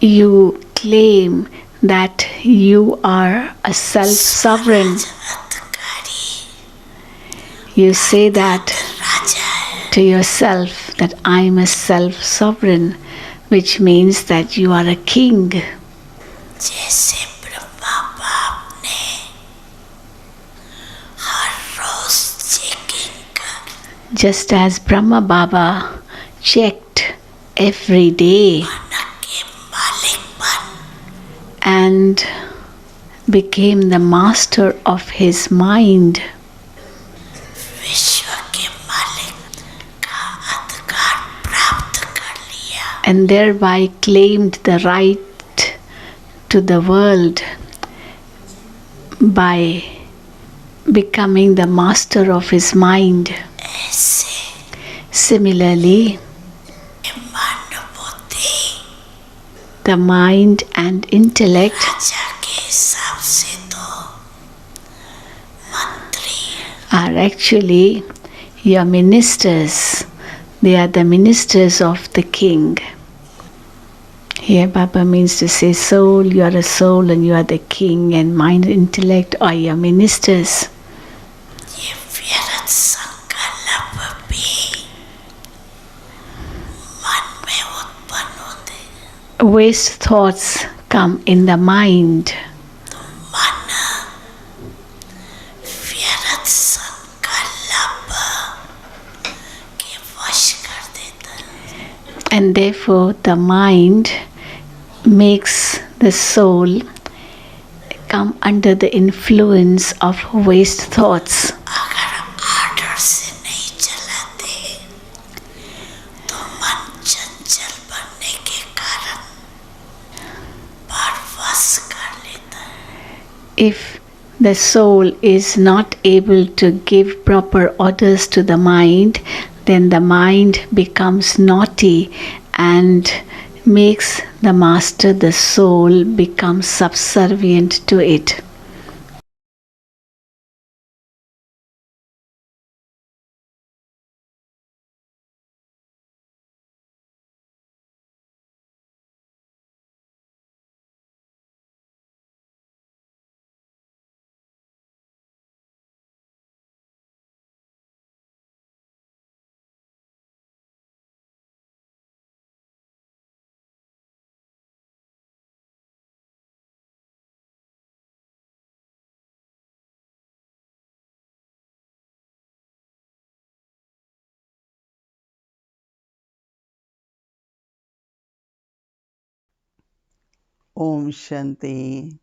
You claim that you are a self sovereign. You say that to yourself that I am a self sovereign, which means that you are a king. जैसे ब्रह्मा बाप ने हर रोज checking कर Just as Brahma Baba checked every day मन के मालिक बन and became the master of his mind विश्व के मालिक का अधिकार प्राप्त कर लिया and thereby claimed the right to the world by becoming the master of his mind. ऐसे Similarly, मन बुद्धि the mind and intellect राजा के हिसाब से तो मंत्री are actually your ministers. They are the ministers of the king. Here Baba means to say soul, you are a soul and you are the king, and mind and intellect are your ministers. ये व्यर्थ संकल्प भी मन में उत्पन्न होते हैं Waste thoughts come in the mind. तो मन व्यर्थ संकल्प के वश कर देता है And therefore the mind makes the soul come under the influence of waste thoughts. अगर आर्डर से नहीं चलाते तो मन चंचल बनने के कारण परवश कर लेता है If the soul is not able to give proper orders to the mind, then the mind becomes naughty and makes the master, the soul, become subservient to it. Om Shanti.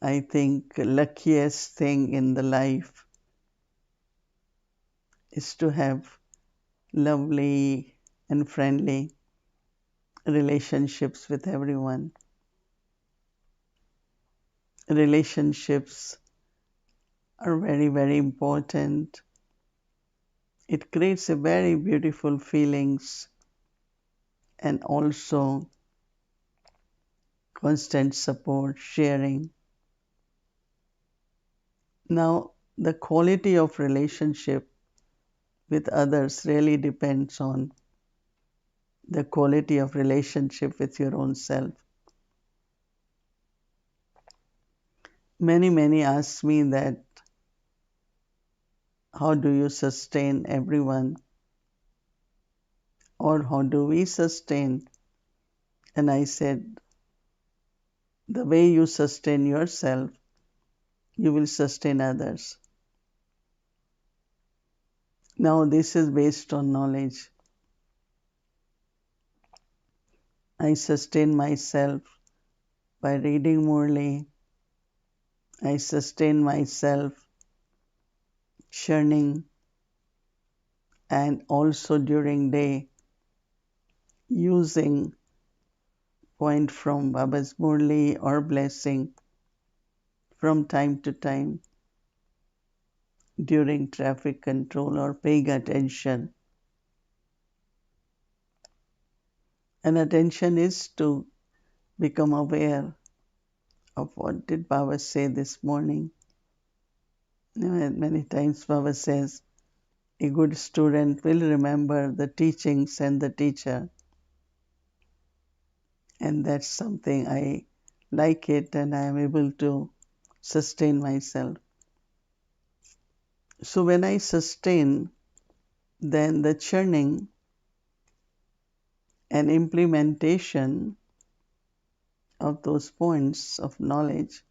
I think luckiest thing in the life is to have lovely and friendly relationships with everyone. Relationships are very, very important. It creates a very beautiful feelings and also constant support, sharing. Now, the quality of relationship with others really depends on the quality of relationship with your own self. Many ask me that how do you sustain everyone, or how do we sustain? And I said, the way you sustain yourself, you will sustain others. Now this is based on knowledge. I sustain myself by reading Murli. I sustain myself churning, and also during day using point from Baba's Murli or blessing from time to time during traffic control or paying attention. And attention is to become aware of what did Baba say this morning. Many times Baba says, a good student will remember the teachings and the teacher, and that's something I like it, and I am able to sustain myself. So when I sustain, then the churning and implementation of those points of knowledge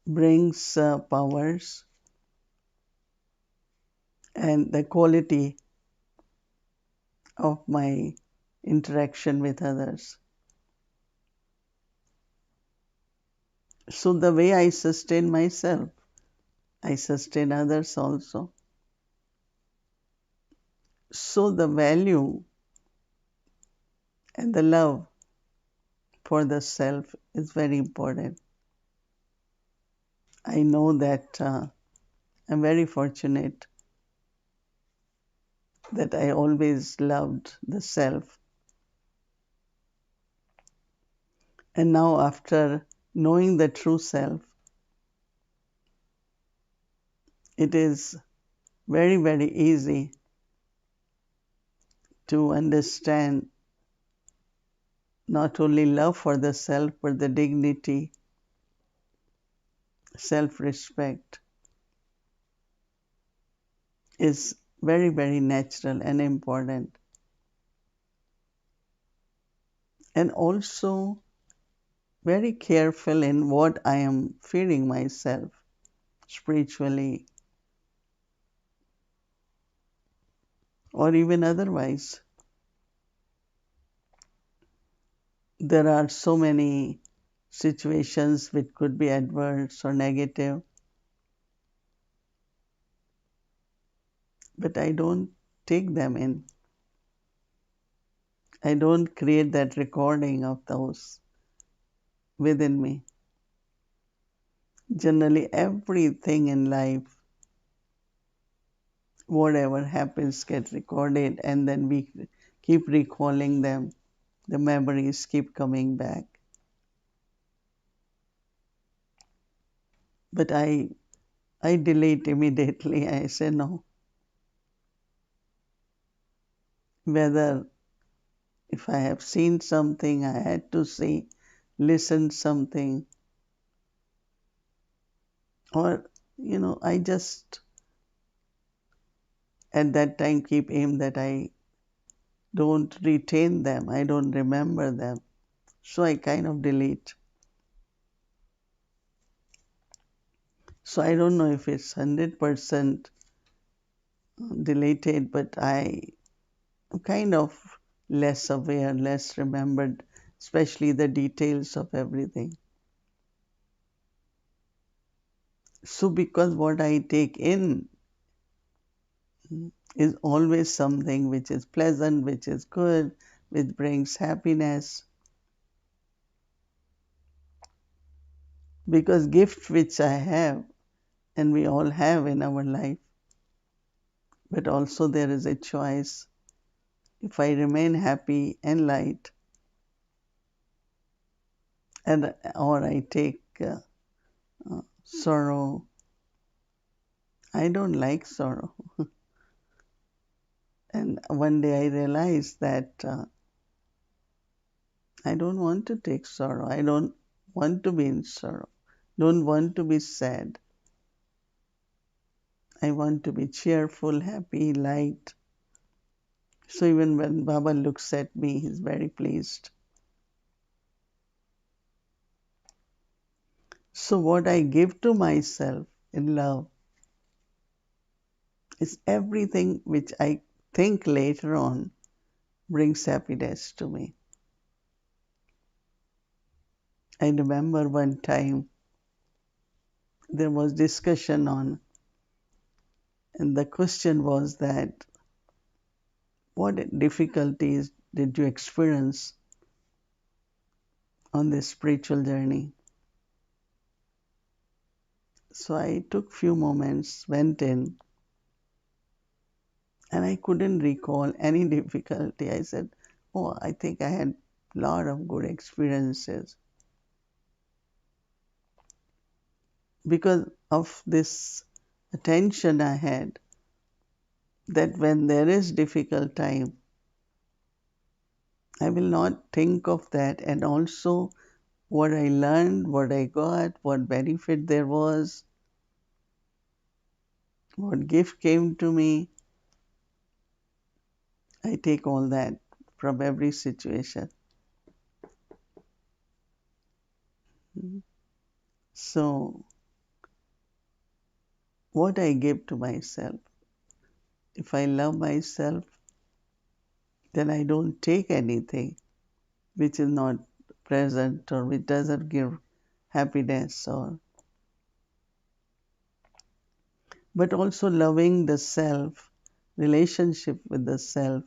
brings powers and the quality of my interaction with others. So the way I sustain myself, I sustain others also. So the value and the love for the self is very important. I know that I'm very fortunate that I always loved the self. And now, after knowing the true self, it is very, very easy to understand not only love for the self, but the dignity, self respect is very, very natural and important. And also very careful in what I am feeding myself spiritually or even otherwise. There are so many situations which could be adverse or negative, but I don't take them in. I don't create that recording of those within me. Generally, everything in life, whatever happens, gets recorded, and then we keep recalling them. The memories keep coming back. But I delete immediately. I say no. Whether if I have seen something, I had to see, listen something, or I just at that time keep aim that I don't retain them, I don't remember them. So I kind of delete. So I don't know if it's 100% deleted, but I am kind of less aware, less remembered, especially the details of everything. So because what I take in is always something which is pleasant, which is good, which brings happiness. Because gift which I have, and we all have in our life, but also there is a choice. If I remain happy and light, and or I take sorrow, I don't like sorrow. And one day I realized that I don't want to take sorrow. I don't want to be in sorrow. Don't want to be sad. I want to be cheerful, happy, light. So even when Baba looks at me, he's very pleased. So what I give to myself in love is everything which I think later on brings happiness to me. I remember one time there was discussion on, and the question was that what difficulties did you experience on this spiritual journey? So I took few moments, went in, and I couldn't recall any difficulty. I said, oh, I think I had a lot of good experiences. Because of this attention I had, that when there is difficult time, I will not think of that, and also what I learned, what I got, what benefit there was, what gift came to me. I take all that from every situation. So, what I give to myself, if I love myself, then I don't take anything which is not present or which doesn't give happiness, or but also loving the self, relationship with the self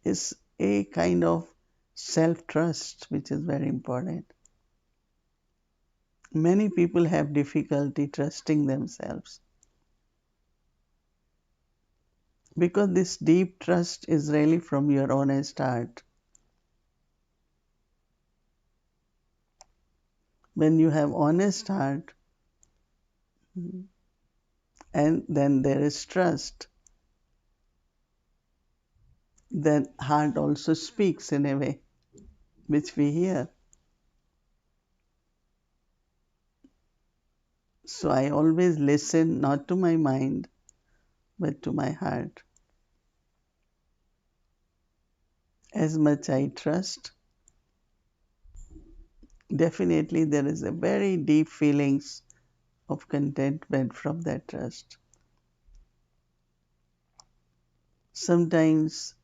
is a kind of self trust which is very important. Many people have difficulty trusting themselves because this deep trust is really from your honest heart. When you have honest heart, and then there is trust, then heart also speaks in a way which we hear. So I always listen not to my mind but to my heart. As much I trust, definitely there is a very deep feelings of contentment from that trust. Sometimes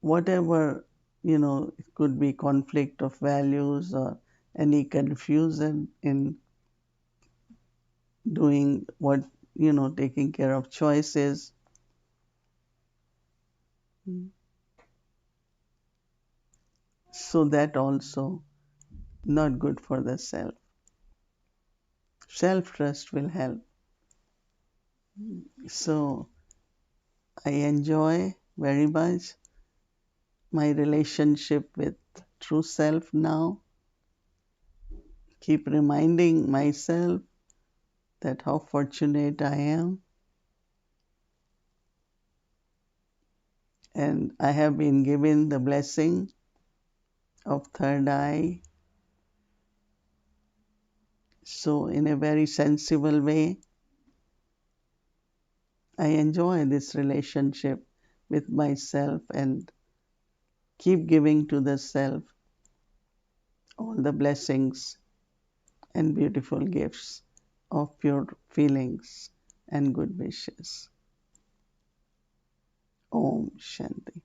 whatever, it could be conflict of values or any confusion in doing what, taking care of choices. So that also not good for the self. Self trust will help. So I enjoy very much my relationship with true self now. Keep reminding myself that how fortunate I am, and I have been given the blessing of third eye. So in a very sensible way, I enjoy this relationship with myself and keep giving to the self all the blessings and beautiful gifts of pure feelings and good wishes. Om Shanti.